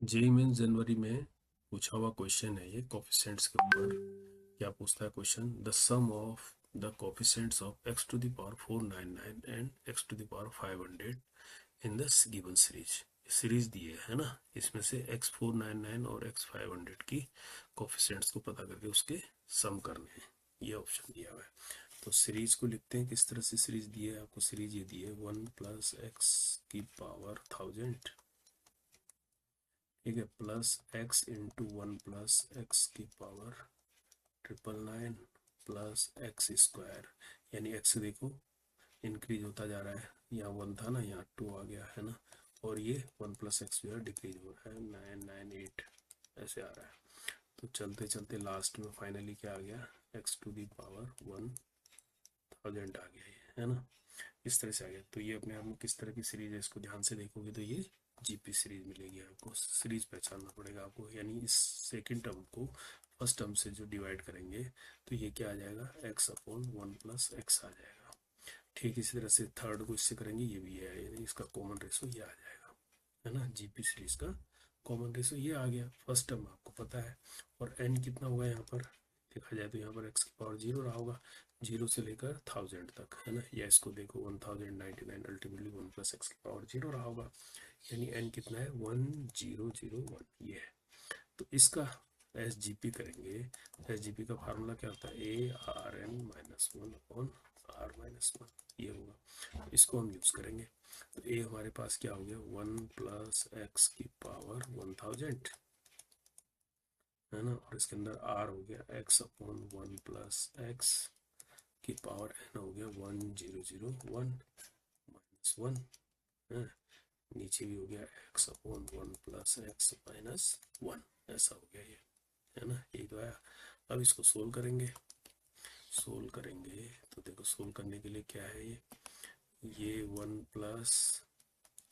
JEE mean जनवरी में पूछा हुआ क्वेश्चन है ये कोफिशिएंट्स के ऊपर। क्या पूछता है question? The sum of the coefficients of x to the power 499 and x to the power 500 in the given series दिए है ना। इसमें से x499 और x500 की कोफिशिएंट्स को पता करके उसके सम करने हैं, ये ऑप्शन दिया हुआ है। तो सीरीज को लिखते हैं किस तरह से। सीरीज दी है आपको, सीरीज ये दी है 1 प्लस एक्स की पावर 1000, ठीक है, plus x into 1 plus x की पावर 999 प्लस एक्स स्क्वायर, यानी x देखो इंक्रीज होता जा रहा है, यहाँ 1 था ना, यहाँ 2 आ गया है ना, और ये 1 प्लस एक्स जो है डिक्रीज हो रहा है 998 ऐसे आ रहा है। तो चलते चलते लास्ट में फाइनली क्या आ गया, x टू दी पावर 1000 आ गया ये, है ना। इस तरह से आ गया। तो ये अपने आप में किस तरह की सीरीज है, इसको ध्यान से देखोगे तो ये जीपी सीरीज मिलेगी आपको। सीरीज पहचानना पड़ेगा आपको, यानी इस सेकंड टर्म को फर्स्ट टर्म से जो डिवाइड करेंगे तो ये क्या आ जाएगा, x अपॉन 1 प्लस एक्स आ जाएगा। ठीक इसी तरह से थर्ड को इससे करेंगे, ये भी है, यानी इसका कॉमन रेशो ये आ जाएगा, है ना। जीपी सीरीज का कॉमन रेशो ये आ गया, फर्स्ट टर्म आपको पता है। और n कितना होगा यहाँ पर देखा जाए तो यहाँ पर x की पावर 0 रहा होगा, 0 से लेकर 1000 तक, है ना। या इसको देखो 1099 अल्टीमेटली 1 प्लस एक्स की पावर 0 रहा होगा, यानी n कितना है 1001, ये है। तो इसका एस जी पी करेंगे। एस जी पी का फार्मूला क्या होता है, A R N minus 1 upon R minus 1, ये होगा। तो इसको हम यूज करेंगे। तो ए हमारे पास क्या हो गया, 1 प्लस एक्स की पावर 1000, है ना, और इसके अंदर आर हो गया एक्स अपॉन 1 प्लस एक्स की पावर एन हो गया 1001 माइनस 1, है। नीचे भी हो गया x upon 1 plus x minus 1, ऐसा हो गया ये, है ना। यही तो आया। अब इसको सोल्व करेंगे। सोल्व करेंगे तो देखो सोल्व करने के लिए क्या है, ये 1 प्लस,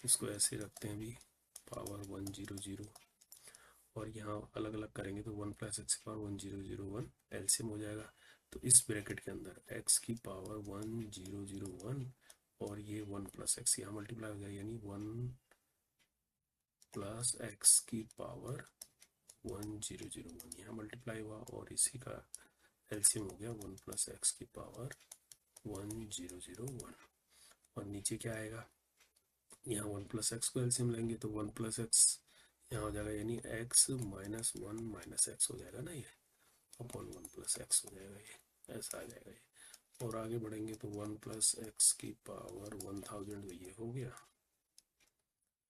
इसको ऐसे रखते हैं भी, पावर 100, और यहाँ अलग अलग करेंगे तो 1 प्लस एक्स की पावर 1001 एलसीएम हो जाएगा। तो इस ब्रैकेट के अंदर x की पावर 1001 और ये 1 प्लस एक्स यहाँ मल्टीप्लाई हो जाएगा, यानी 1 प्लस एक्स की पावर 1001 यहाँ मल्टीप्लाई हुआ, और इसी का एलसीएम हो गया 1 प्लस एक्स की पावर 1001। और नीचे क्या आएगा, यहाँ 1 प्लस एक्स को एलसीएम लेंगे तो 1 प्लस एक्स यहाँ हो जाएगा, यानी x माइनस 1 माइनस एक्स हो जाएगा ना, ये अपॉन 1 प्लस एक्स हो जाएगा, ये ऐसा आ जाएगा ये। और आगे बढ़ेंगे तो 1 प्लस एक्स की पावर 1000, तो ये हो गया,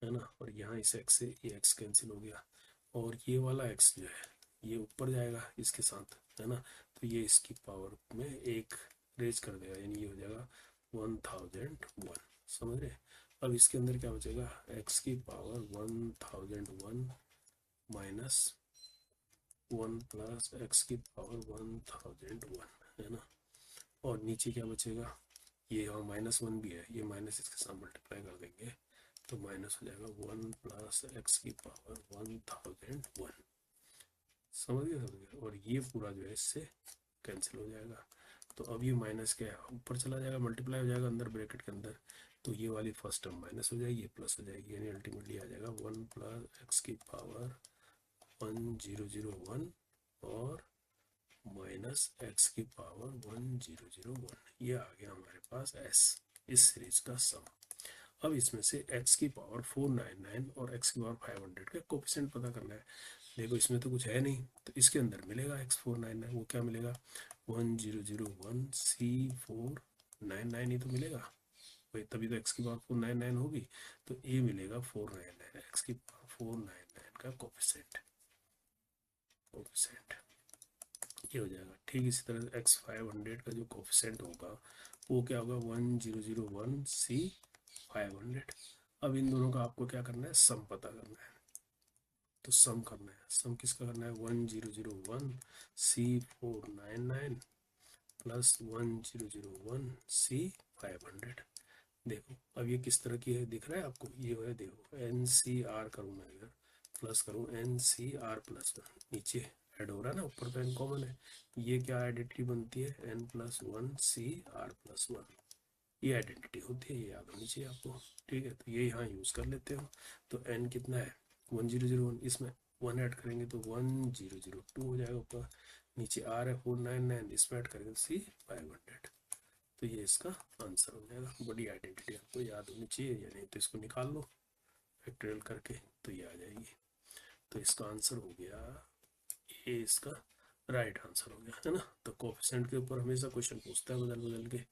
है ना। और यहाँ इस x से ये x कैंसिल हो गया, और ये वाला x जो है ये ऊपर जाएगा इसके साथ, है ना। तो ये इसकी पावर में एक रेज कर देगा, यानी ये हो जाएगा 1001, समझ रहे। अब इसके अंदर क्या बचेगा, x की पावर 1001 माइनस 1 प्लस एक्स की पावर 1001, है ना। और नीचे क्या बचेगा, ये यहाँ -1 भी है, ये माइनस इसके साथ मल्टीप्लाई कर देंगे तो माइनस हो जाएगा 1 प्लस एक्स की पावर 1001, समझ गए। और ये पूरा जो है इससे कैंसिल हो जाएगा। तो अब ये माइनस क्या है, ऊपर चला जाएगा, मल्टीप्लाई हो जाएगा अंदर ब्रैकेट के अंदर, तो ये वाली फर्स्ट टर्म माइनस हो जाएगी, ये प्लस हो जाएगी, यानी अल्टीमेटली आ जाएगा 1 प्लस एक्स की पावर 1001 और माइनस एक्स की पावर 1001, ये आ गया हमारे पास एस, इस सीरीज का सम। अब इसमें से x की पावर 499 और x की पावर 500 का कोफिशिएंट पता करना है। देखो इसमें तो कुछ है नहीं, तो इसके अंदर मिलेगा x499, वो क्या मिलेगा 1001 C499, ये तो मिलेगा भाई, तभी तो x की पावर 499 होगी। तो ये मिलेगा 499, x की पावर 499 का कोफिशिएंट, कोफिशिएंट ये हो जाएगा। ठीक इसी तरह x500 का जो कोफिशिएंट होगा वो क्या होगा 1001 C500। अब इन दोनों का आपको क्या करना है, सम पता करना है। तो सम करना है, सम किसका करना है, 1001 C499 प्लस 1001 C500। देखो अब ये किस तरह की है, दिख रहा है आपको, ये है देखो NCR करूँ मैं इधर, प्लस करूँ NCR प्लस 1, नीचे ऐड हो रहा है ना, ऊपर तो n कॉमन है, ये क्या आइडेंटिटी बनती है n+1 CR+1, ये आइडेंटिटी होती है, ये याद होनी चाहिए आपको। ठीक है, तो ये यहाँ यूज कर लेते हो। तो n कितना है 1001, इसमें 1 ऐड करेंगे तो 1002 हो जाएगा ऊपर। नीचे आर है 499, इसमें ऐड करेंगे सी 500। तो ये इसका आंसर हो जाएगा। बड़ी आइडेंटिटी आपको याद होनी चाहिए, या नहीं तो इसको निकाल लो फैक्टोरियल करके, तो ये आ जाएगी। तो इसका आंसर हो गया, ये इसका राइट आंसर हो गया, है ना। तो कोफिशिएंट के ऊपर हमेशा क्वेश्चन पूछता है बदल बदल के,